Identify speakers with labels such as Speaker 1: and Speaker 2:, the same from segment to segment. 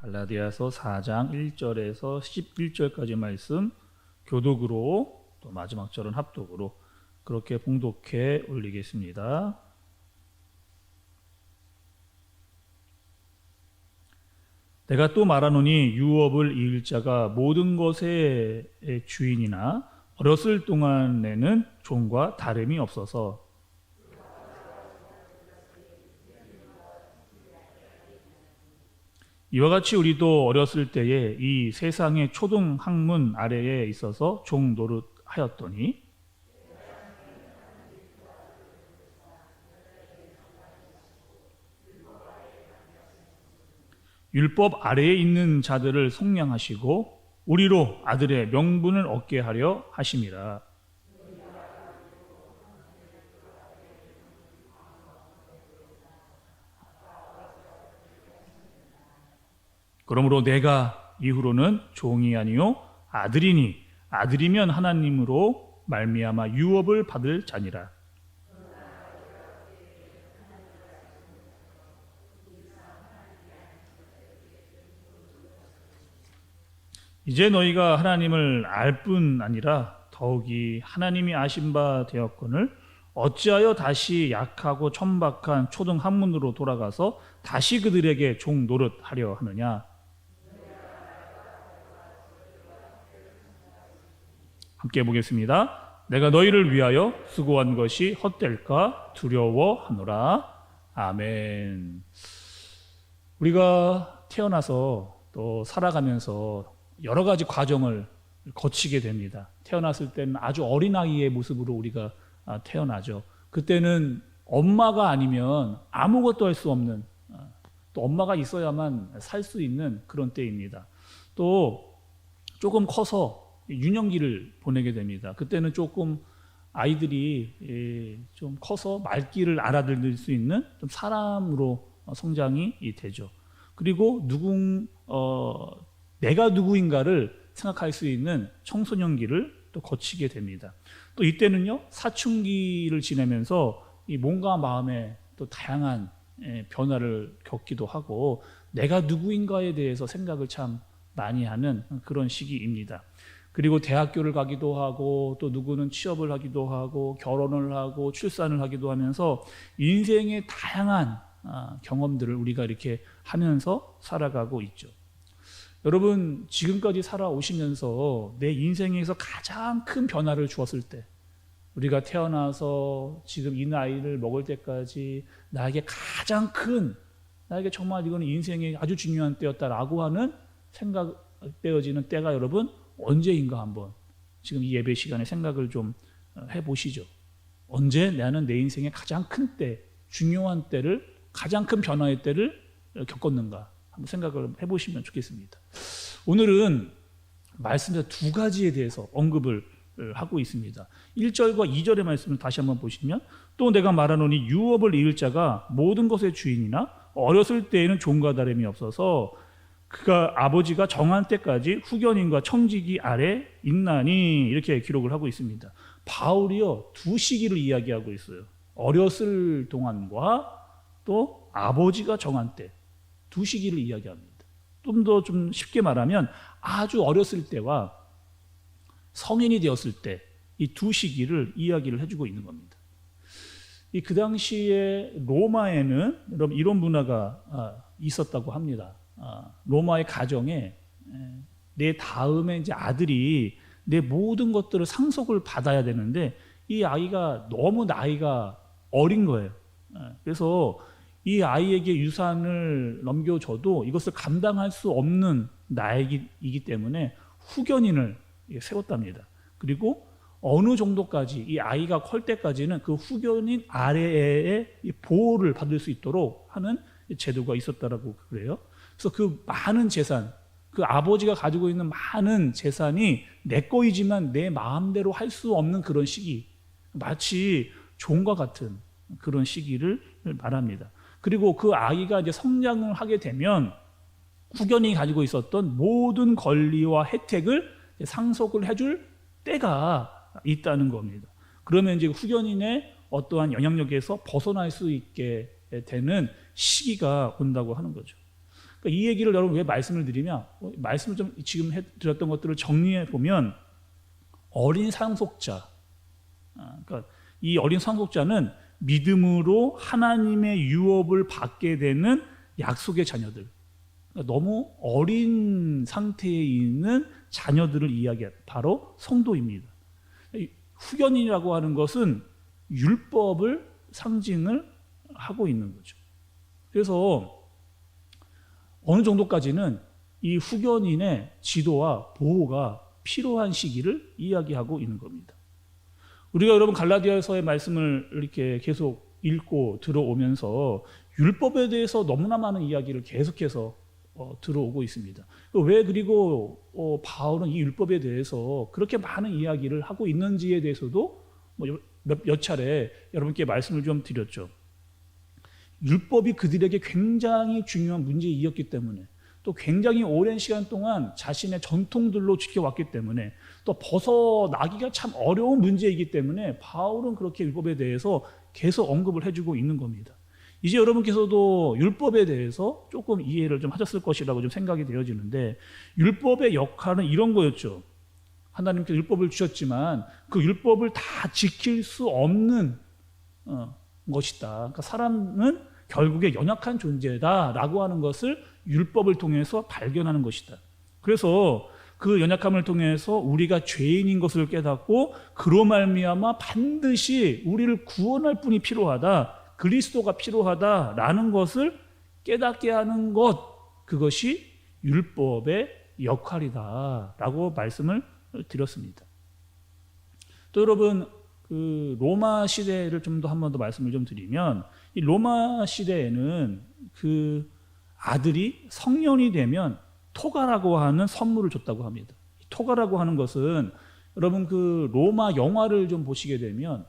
Speaker 1: 갈라디아서 4장 1절에서 11절까지 말씀 교독으로 또 마지막 절은 합독으로 그렇게 봉독해 올리겠습니다. 내가 또 말하노니 유업을 이을 자가 모든 것의 주인이나 어렸을 동안에는 종과 다름이 없어서 이와 같이 우리도 어렸을 때에 이 세상의 초등 학문 아래에 있어서 종 노릇하였더니 율법 아래에 있는 자들을 속량하시고 우리로 아들의 명분을 얻게 하려 하심이라. 그러므로 내가 이후로는 종이 아니요 아들이니 아들이면 하나님으로 말미암아 유업을 받을 자니라. 이제 너희가 하나님을 알 뿐 아니라 더욱이 하나님이 아신 바 되었거늘 어찌하여 다시 약하고 천박한 초등 학문으로 돌아가서 다시 그들에게 종 노릇하려 하느냐. 함께 보겠습니다. 내가 너희를 위하여 수고한 것이 헛될까 두려워하노라. 아멘. 우리가 태어나서 또 살아가면서 여러 가지 과정을 거치게 됩니다. 태어났을 때는 아주 어린아이의 모습으로 우리가 태어나죠. 그때는 엄마가 아니면 아무것도 할 수 없는, 또 엄마가 있어야만 살 수 있는 그런 때입니다. 또 조금 커서 유년기를 보내게 됩니다. 그때는 조금 아이들이 좀 커서 말귀를 알아들을 수 있는 좀 사람으로 성장이 되죠. 그리고 내가 누구인가를 생각할 수 있는 청소년기를 또 거치게 됩니다. 또 이때는요, 사춘기를 지내면서 이 몸과 마음에 또 다양한 변화를 겪기도 하고 내가 누구인가에 대해서 생각을 참 많이 하는 그런 시기입니다. 그리고 대학교를 가기도 하고 또 누구는 취업을 하기도 하고 결혼을 하고 출산을 하기도 하면서 인생의 다양한 경험들을 우리가 이렇게 하면서 살아가고 있죠. 여러분, 지금까지 살아오시면서 내 인생에서 가장 큰 변화를 주었을 때, 우리가 태어나서 지금 이 나이를 먹을 때까지 나에게 가장 큰, 나에게 정말 이거는 인생의 아주 중요한 때였다라고 하는 생각되어지는 때가 여러분 언제인가 한번 지금 이 예배 시간에 생각을 좀 해보시죠. 언제 나는 내 인생의 가장 큰 때, 중요한 때를, 가장 큰 변화의 때를 겪었는가 한번 생각을 해보시면 좋겠습니다. 오늘은 말씀에서 두 가지에 대해서 언급을 하고 있습니다. 1절과 2절의 말씀을 다시 한번 보시면 또 내가 말하노니 유업을 이을 자가 모든 것의 주인이나 어렸을 때에는 종과 다름이 없어서 그가 아버지가 정한 때까지 후견인과 청지기 아래 있나니 이렇게 기록을 하고 있습니다. 바울이요 두 시기를 이야기하고 있어요. 어렸을 동안과 또 아버지가 정한 때 두 시기를 이야기합니다. 좀 더 좀 쉽게 말하면 아주 어렸을 때와 성인이 되었을 때 이 두 시기를 이야기를 해주고 있는 겁니다. 그 당시에 로마에는 여러분 이런 문화가 있었다고 합니다. 로마의 가정에 내 다음에 이제 아들이 내 모든 것들을 상속을 받아야 되는데 이 아이가 너무 나이가 어린 거예요. 그래서 이 아이에게 유산을 넘겨줘도 이것을 감당할 수 없는 나이이기 때문에 후견인을 세웠답니다. 그리고 어느 정도까지 이 아이가 클 때까지는 그 후견인 아래에 보호를 받을 수 있도록 하는 제도가 있었다라고 그래요. 그래서 그 많은 재산, 그 아버지가 가지고 있는 많은 재산이 내 거이지만 내 마음대로 할 수 없는 그런 시기, 마치 종과 같은 그런 시기를 말합니다. 그리고 그 아이가 이제 성장을 하게 되면 후견인이 가지고 있었던 모든 권리와 혜택을 상속을 해줄 때가 있다는 겁니다. 그러면 이제 후견인의 어떠한 영향력에서 벗어날 수 있게 되는 시기가 온다고 하는 거죠. 그러니까 이 얘기를 여러분 왜 말씀을 드리냐? 말씀을 좀 지금 해드렸던 것들을 정리해 보면 어린 상속자, 그러니까 이 어린 상속자는 믿음으로 하나님의 유업을 받게 되는 약속의 자녀들, 그러니까 너무 어린 상태에 있는 자녀들을 이야기한 바로 성도입니다. 후견인이라고 하는 것은 율법을 상징을 하고 있는 거죠. 그래서 어느 정도까지는 이 후견인의 지도와 보호가 필요한 시기를 이야기하고 있는 겁니다. 우리가 여러분 갈라디아서의 말씀을 이렇게 계속 읽고 들어오면서 율법에 대해서 너무나 많은 이야기를 계속해서 들어오고 있습니다. 왜 그리고 바울은 이 율법에 대해서 그렇게 많은 이야기를 하고 있는지에 대해서도 몇 차례 여러분께 말씀을 좀 드렸죠. 율법이 그들에게 굉장히 중요한 문제이었기 때문에, 또 굉장히 오랜 시간 동안 자신의 전통들로 지켜왔기 때문에, 또 벗어나기가 참 어려운 문제이기 때문에 바울은 그렇게 율법에 대해서 계속 언급을 해주고 있는 겁니다. 이제 여러분께서도 율법에 대해서 조금 이해를 좀 하셨을 것이라고 좀 생각이 되어지는데, 율법의 역할은 이런 거였죠. 하나님께서 율법을 주셨지만 그 율법을 다 지킬 수 없는 것이다. 그러니까 사람은 결국에 연약한 존재다라고 하는 것을 율법을 통해서 발견하는 것이다. 그래서 그 연약함을 통해서 우리가 죄인인 것을 깨닫고 그로 말미암아 반드시 우리를 구원할 분이 필요하다, 그리스도가 필요하다라는 것을 깨닫게 하는 것, 그것이 율법의 역할이다라고 말씀을 드렸습니다. 또 여러분, 그 로마 시대를 좀 더 한 번 더 말씀을 좀 드리면, 이 로마 시대에는 그 아들이 성년이 되면 토가라고 하는 선물을 줬다고 합니다. 토가라고 하는 것은 여러분 그 로마 영화를 좀 보시게 되면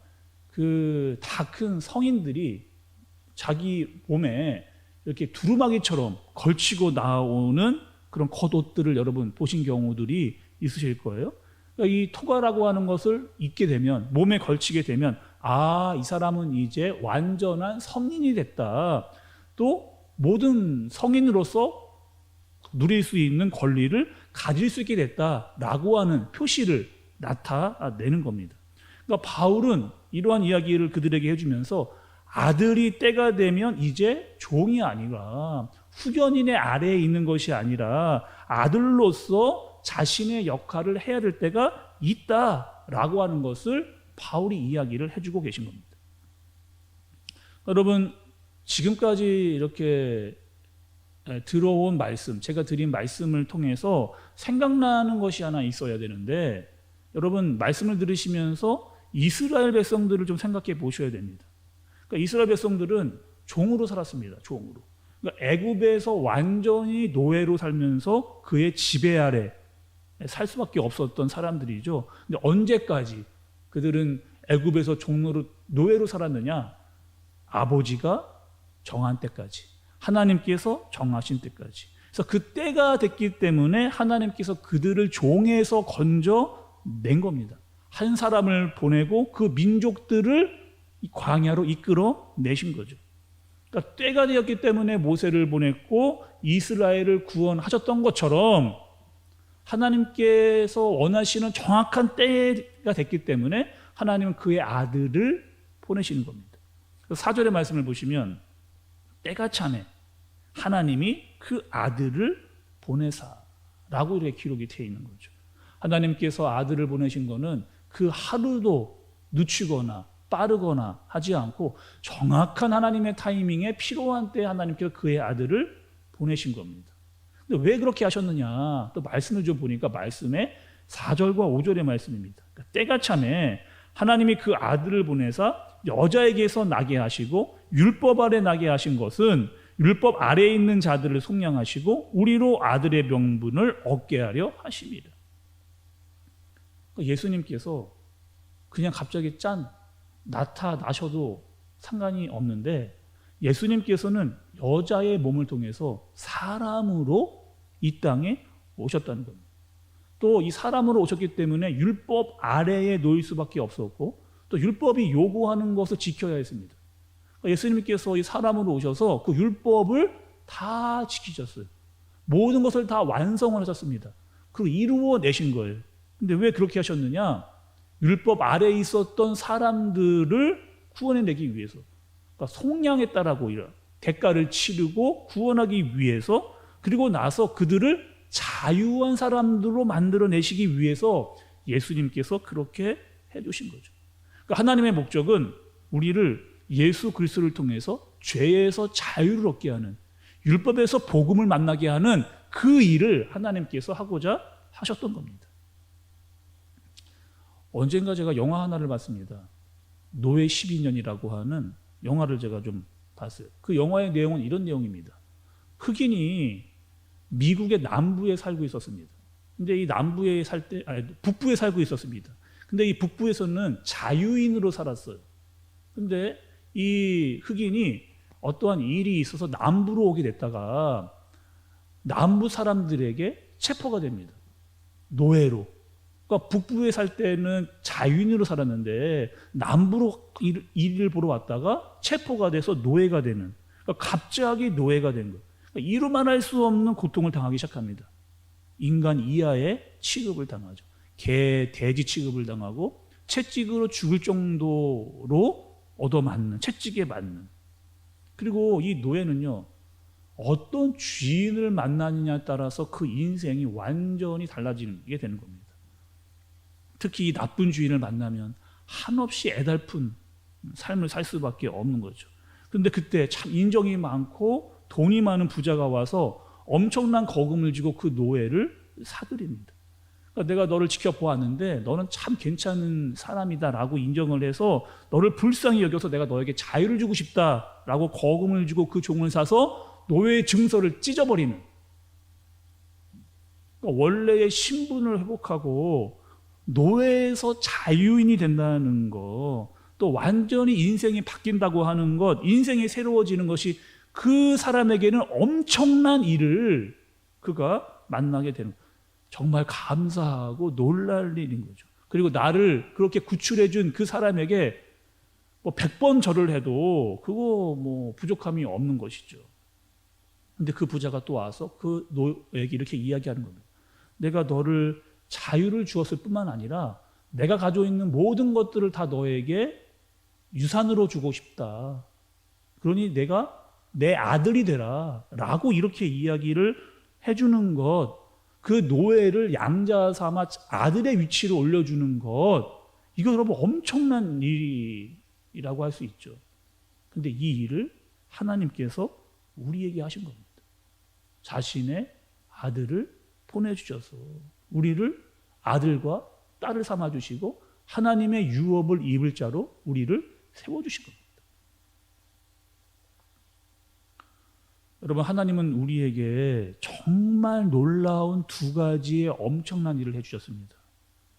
Speaker 1: 그 다 큰 성인들이 자기 몸에 이렇게 두루마기처럼 걸치고 나오는 그런 겉옷들을 여러분 보신 경우들이 있으실 거예요. 그러니까 이 토가라고 하는 것을 입게 되면, 몸에 걸치게 되면, 이 사람은 이제 완전한 성인이 됐다. 또 모든 성인으로서 누릴 수 있는 권리를 가질 수 있게 됐다라고 하는 표시를 나타내는 겁니다. 그러니까 바울은 이러한 이야기를 그들에게 해주면서 아들이 때가 되면 이제 종이 아니라, 후견인의 아래에 있는 것이 아니라 아들로서 자신의 역할을 해야 될 때가 있다라고 하는 것을 바울이 이야기를 해주고 계신 겁니다. 여러분, 지금까지 이렇게 들어온 말씀, 제가 드린 말씀을 통해서 생각나는 것이 하나 있어야 되는데, 여러분 말씀을 들으시면서 이스라엘 백성들을 좀 생각해 보셔야 됩니다. 그러니까 이스라엘 백성들은 종으로 살았습니다. 종으로. 그러니까 애굽에서 완전히 노예로 살면서 그의 지배 아래 살 수밖에 없었던 사람들이죠. 근데 언제까지 그들은 애굽에서 종로로 노예로 살았느냐? 아버지가 정한 때까지, 하나님께서 정하신 때까지. 그래서 그 때가 됐기 때문에 하나님께서 그들을 종에서 건져낸 겁니다. 한 사람을 보내고 그 민족들을 광야로 이끌어 내신 거죠. 그러니까 때가 되었기 때문에 모세를 보냈고 이스라엘을 구원하셨던 것처럼 하나님께서 원하시는 정확한 때가 됐기 때문에 하나님은 그의 아들을 보내시는 겁니다. 4절의 말씀을 보시면 때가 차매 하나님이 그 아들을 보내사라고 이렇게 기록이 되어 있는 거죠. 하나님께서 아들을 보내신 거는 그 하루도 늦추거나 빠르거나 하지 않고 정확한 하나님의 타이밍에 필요한 때에 하나님께서 그의 아들을 보내신 겁니다. 근데 왜 그렇게 하셨느냐? 또 말씀을 좀 보니까 말씀에 4절과 5절의 말씀입니다. 그러니까 때가 차매 하나님이 그 아들을 보내사 여자에게서 나게 하시고 율법 아래 나게 하신 것은 율법 아래에 있는 자들을 속량하시고 우리로 아들의 명분을 얻게 하려 하심이라. 그러니까 예수님께서 그냥 갑자기 나타나셔도 상관이 없는데, 예수님께서는 여자의 몸을 통해서 사람으로 이 땅에 오셨다는 겁니다. 또 이 사람으로 오셨기 때문에 율법 아래에 놓일 수밖에 없었고, 또 율법이 요구하는 것을 지켜야 했습니다. 그러니까 예수님께서 이 사람으로 오셔서 그 율법을 다 지키셨어요. 모든 것을 다 완성을 하셨습니다. 그리고 이루어내신 거예요. 근데 왜 그렇게 하셨느냐? 율법 아래에 있었던 사람들을 구원해내기 위해서. 그러니까 속량했다라고 대가를 치르고 구원하기 위해서, 그리고 나서 그들을 자유한 사람들로 만들어내시기 위해서 예수님께서 그렇게 해주신 거죠. 그러니까 하나님의 목적은 우리를 예수 그리스도를 통해서 죄에서 자유를 얻게 하는, 율법에서 복음을 만나게 하는 그 일을 하나님께서 하고자 하셨던 겁니다. 언젠가 제가 영화 하나를 봤습니다. 노예 12년이라고 하는 영화를 제가 좀 봤어요. 그 영화의 내용은 이런 내용입니다. 흑인이 미국의 남부에 살고 있었습니다. 근데 이 북부에 살고 있었습니다. 근데 이 북부에서는 자유인으로 살았어요. 근데 이 흑인이 어떠한 일이 있어서 남부로 오게 됐다가 남부 사람들에게 체포가 됩니다. 노예로. 그러니까 북부에 살 때는 자유인으로 살았는데 남부로 일을 보러 왔다가 체포가 돼서 노예가 되는, 그러니까 갑자기 노예가 된 거예요. 그러니까 이루 말할 수 없는 고통을 당하기 시작합니다. 인간 이하의 취급을 당하죠. 개, 돼지 취급을 당하고 채찍으로 죽을 정도로 얻어맞는, 채찍에 맞는. 그리고 이 노예는요, 어떤 주인을 만나느냐에 따라서 그 인생이 완전히 달라지게 되는 겁니다. 특히 이 나쁜 주인을 만나면 한없이 애달픈 삶을 살 수밖에 없는 거죠. 그런데 그때 참 인정이 많고 돈이 많은 부자가 와서 엄청난 거금을 주고 그 노예를 사들입니다. 그러니까 내가 너를 지켜보았는데 너는 참 괜찮은 사람이다라고 인정을 해서 너를 불쌍히 여겨서 내가 너에게 자유를 주고 싶다라고 거금을 주고 그 종을 사서 노예의 증서를 찢어버리는, 그러니까 원래의 신분을 회복하고 노예에서 자유인이 된다는 것, 또 완전히 인생이 바뀐다고 하는 것, 인생이 새로워지는 것이 그 사람에게는 엄청난 일을 그가 만나게 되는 거예요. 정말 감사하고 놀랄 일인 거죠. 그리고 나를 그렇게 구출해준 그 사람에게 뭐 100번 절을 해도 그거 뭐 부족함이 없는 것이죠. 근데 그 부자가 또 와서 그 노예에게 이렇게 이야기하는 겁니다. 내가 너를 자유를 주었을 뿐만 아니라 내가 가지고 있는 모든 것들을 다 너에게 유산으로 주고 싶다. 그러니 내가 내 아들이 되라 라고 이렇게 이야기를 해주는 것, 그 노예를 양자 삼아 아들의 위치로 올려주는 것, 이거 여러분 엄청난 일이라고 할 수 있죠. 근데 이 일을 하나님께서 우리에게 하신 겁니다. 자신의 아들을 보내주셔서 우리를 아들과 딸을 삼아주시고 하나님의 유업을 입을 자로 우리를 세워주신 겁니다. 여러분, 하나님은 우리에게 정말 놀라운 두 가지의 엄청난 일을 해주셨습니다.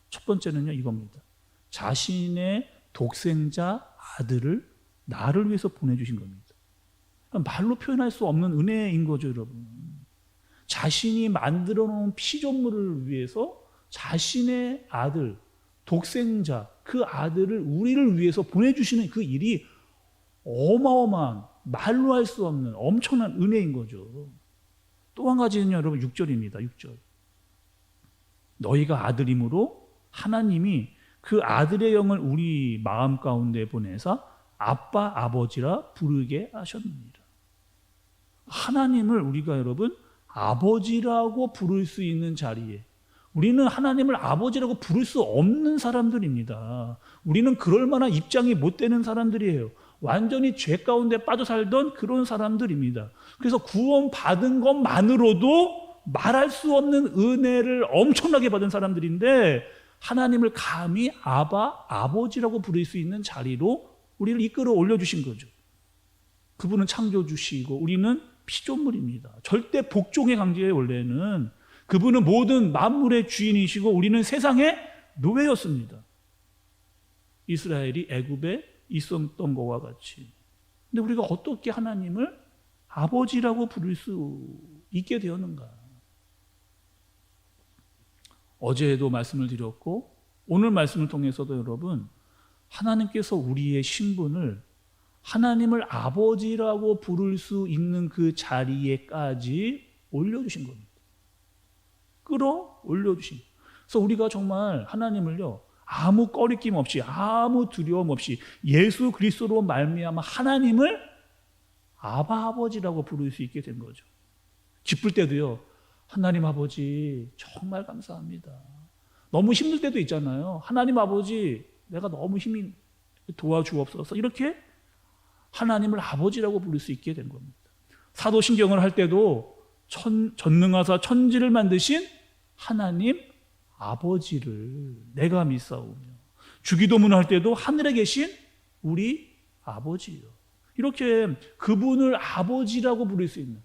Speaker 1: 첫 번째는요, 이겁니다. 자신의 독생자 아들을 나를 위해서 보내주신 겁니다. 말로 표현할 수 없는 은혜인 거죠, 여러분. 자신이 만들어 놓은 피조물을 위해서 자신의 아들, 독생자, 그 아들을 우리를 위해서 보내주시는 그 일이 어마어마한, 말로 할 수 없는 엄청난 은혜인 거죠. 또 한 가지는 여러분 6절입니다. 6절. 너희가 아들이므로 하나님이 그 아들의 영을 우리 마음 가운데 보내사 아빠 아버지라 부르게 하셨느니라. 하나님을 우리가 여러분 아버지라고 부를 수 있는 자리에, 우리는 하나님을 아버지라고 부를 수 없는 사람들입니다. 우리는 그럴 만한 입장이 못 되는 사람들이에요. 완전히 죄 가운데 빠져 살던 그런 사람들입니다. 그래서 구원받은 것만으로도 말할 수 없는 은혜를 엄청나게 받은 사람들인데 하나님을 감히 아버지라고 부를 수 있는 자리로 우리를 이끌어 올려주신 거죠. 그분은 창조주시고 우리는 피조물입니다. 절대 복종의 관계예요. 원래는 그분은 모든 만물의 주인이시고 우리는 세상의 노예였습니다. 이스라엘이 애굽에 있었던 것과 같이. 근데 우리가 어떻게 하나님을 아버지라고 부를 수 있게 되었는가? 어제도 말씀을 드렸고 오늘 말씀을 통해서도 여러분, 하나님께서 우리의 신분을 하나님을 아버지라고 부를 수 있는 그 자리에까지 올려주신 겁니다. 끌어올려주신. 그래서 우리가 정말 하나님을요, 아무 꺼리낌 없이, 아무 두려움 없이 예수 그리스도로 말미암아 하나님을 아바 아버지라고 부를 수 있게 된 거죠. 기쁠 때도요, 하나님 아버지 정말 감사합니다. 너무 힘들 때도 있잖아요. 하나님 아버지 내가 너무 힘이 도와주옵소서. 이렇게 하나님을 아버지라고 부를 수 있게 된 겁니다. 사도신경을 할 때도 전능하사 천지를 만드신 하나님 아버지를 내가 믿사오며, 주기도문을 할 때도 하늘에 계신 우리 아버지요. 이렇게 그분을 아버지라고 부를 수 있는,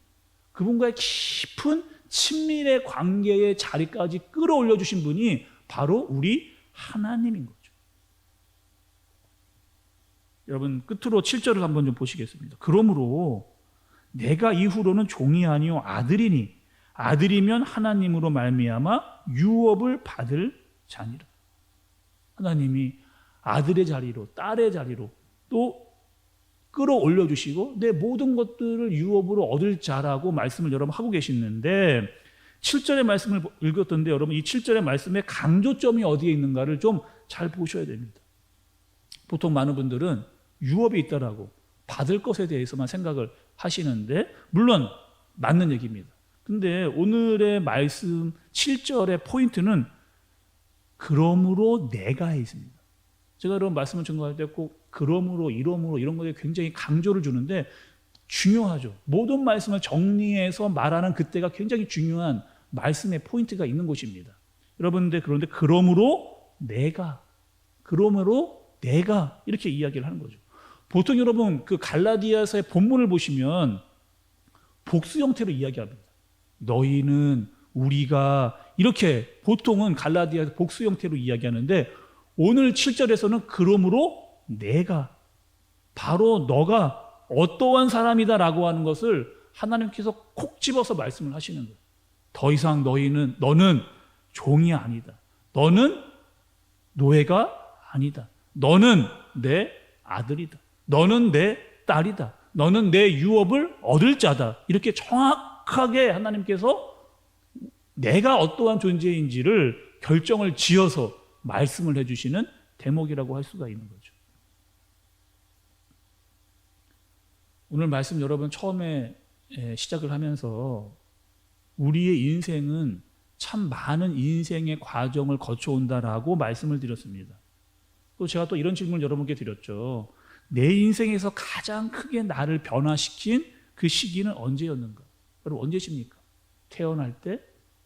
Speaker 1: 그분과의 깊은 친밀의 관계의 자리까지 끌어올려 주신 분이 바로 우리 하나님인 거죠. 여러분, 끝으로 7절을 한번 좀 보시겠습니다. 그러므로 내가 이후로는 종이 아니요 아들이니 아들이면 하나님으로 말미암아 유업을 받을 자니라. 하나님이 아들의 자리로, 딸의 자리로 또 끌어올려 주시고 내 모든 것들을 유업으로 얻을 자라고 말씀을 여러분 하고 계시는데, 7절의 말씀을 읽었던데 여러분, 이 7절의 말씀의 강조점이 어디에 있는가를 좀 잘 보셔야 됩니다. 보통 많은 분들은 유업이 있다라고 받을 것에 대해서만 생각을 하시는데, 물론 맞는 얘기입니다. 근데 오늘의 말씀 7절의 포인트는 그러므로 내가에 있습니다. 제가 여러분 말씀을 증거할 때 꼭 그러므로, 이러므로 이런 것에 굉장히 강조를 주는데 중요하죠. 모든 말씀을 정리해서 말하는 그때가 굉장히 중요한 말씀의 포인트가 있는 곳입니다. 여러분들, 그런데 그러므로 내가 이렇게 이야기를 하는 거죠. 보통 여러분 그 갈라디아서의 본문을 보시면 복수 형태로 이야기합니다. 너희는, 우리가, 이렇게 보통은 갈라디아에서 복수 형태로 이야기하는데, 오늘 7절에서는 그러므로 내가, 바로 너가 어떠한 사람이다 라고 하는 것을 하나님께서 콕 집어서 말씀을 하시는 거예요. 더 이상 너는 종이 아니다. 너는 노예가 아니다. 너는 내 아들이다. 너는 내 딸이다. 너는 내 유업을 얻을 자다. 이렇게 정확하게 하나님께서 내가 어떠한 존재인지를 결정을 지어서 말씀을 해주시는 대목이라고 할 수가 있는 거죠. 오늘 말씀 여러분 처음에 시작을 하면서 우리의 인생은 참 많은 인생의 과정을 거쳐온다라고 말씀을 드렸습니다. 또 제가 또 이런 질문을 여러분께 드렸죠. 내 인생에서 가장 크게 나를 변화시킨 그 시기는 언제였는가? 여러분 언제십니까? 태어날 때?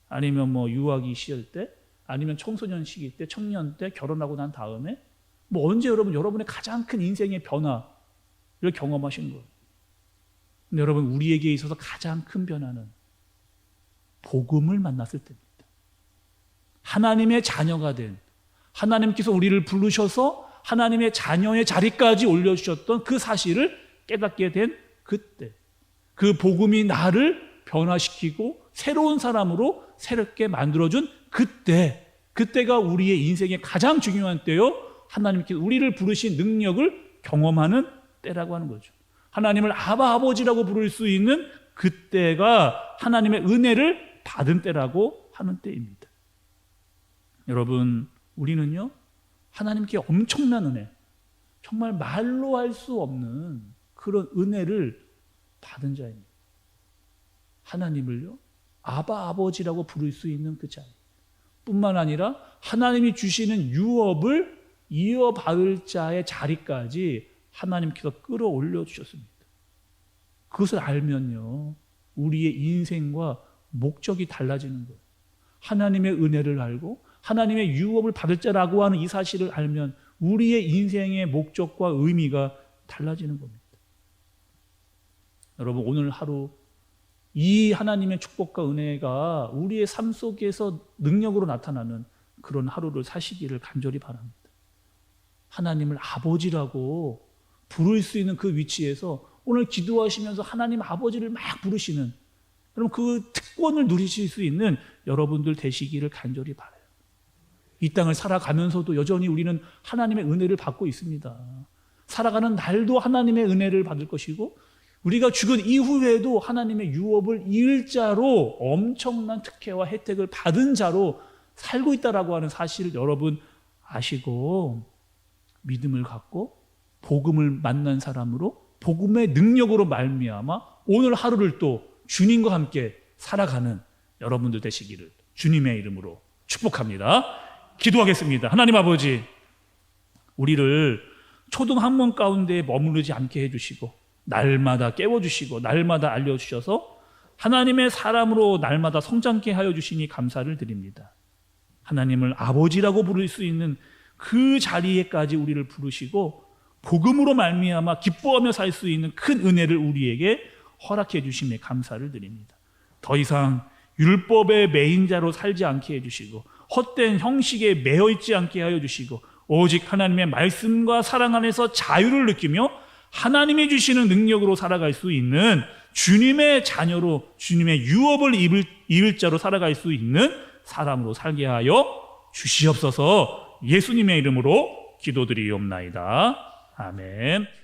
Speaker 1: 아니면 유아기 시절 때? 아니면 청소년 시기 때? 청년 때? 결혼하고 난 다음에? 언제 여러분의 가장 큰 인생의 변화를 경험하신 거예요? 근데 여러분, 우리에게 있어서 가장 큰 변화는 복음을 만났을 때입니다. 하나님의 자녀가 된, 하나님께서 우리를 부르셔서 하나님의 자녀의 자리까지 올려주셨던 그 사실을 깨닫게 된 그때, 그 복음이 나를 변화시키고 새로운 사람으로 새롭게 만들어준 그때가 우리의 인생의 가장 중요한 때요, 하나님께서 우리를 부르신 능력을 경험하는 때라고 하는 거죠. 하나님을 아바 아버지라고 부를 수 있는 그때가 하나님의 은혜를 받은 때라고 하는 때입니다. 여러분, 우리는요, 하나님께 엄청난 은혜, 정말 말로 할 수 없는 그런 은혜를 받은 자입니다. 하나님을요, 아바 아버지라고 부를 수 있는 그 자리 뿐만 아니라 하나님이 주시는 유업을 이어받을 자의 자리까지 하나님께서 끌어올려 주셨습니다. 그것을 알면요, 우리의 인생과 목적이 달라지는 거예요. 하나님의 은혜를 알고 하나님의 유업을 받을 자라고 하는 이 사실을 알면 우리의 인생의 목적과 의미가 달라지는 겁니다. 여러분, 오늘 하루 이 하나님의 축복과 은혜가 우리의 삶 속에서 능력으로 나타나는 그런 하루를 사시기를 간절히 바랍니다. 하나님을 아버지라고 부를 수 있는 그 위치에서 오늘 기도하시면서 하나님 아버지를 막 부르시는, 여러분 그 특권을 누리실 수 있는 여러분들 되시기를 간절히 바라요. 이 땅을 살아가면서도 여전히 우리는 하나님의 은혜를 받고 있습니다. 살아가는 날도 하나님의 은혜를 받을 것이고 우리가 죽은 이후에도 하나님의 유업을 이을 자로 엄청난 특혜와 혜택을 받은 자로 살고 있다라고 하는 사실을 여러분 아시고 믿음을 갖고 복음을 만난 사람으로 복음의 능력으로 말미암아 오늘 하루를 또 주님과 함께 살아가는 여러분들 되시기를 주님의 이름으로 축복합니다. 기도하겠습니다. 하나님 아버지, 우리를 초등학문 가운데 머무르지 않게 해주시고 날마다 깨워주시고 날마다 알려주셔서 하나님의 사람으로 날마다 성장케 하여 주시니 감사를 드립니다. 하나님을 아버지라고 부를 수 있는 그 자리에까지 우리를 부르시고 복음으로 말미암아 기뻐하며 살 수 있는 큰 은혜를 우리에게 허락해 주심에 감사를 드립니다. 더 이상 율법의 매인자로 살지 않게 해주시고 헛된 형식에 매여 있지 않게 하여 주시고 오직 하나님의 말씀과 사랑 안에서 자유를 느끼며 하나님이 주시는 능력으로 살아갈 수 있는 주님의 자녀로 주님의 유업을 이을 자로 살아갈 수 있는 사람으로 살게 하여 주시옵소서. 예수님의 이름으로 기도드리옵나이다. 아멘.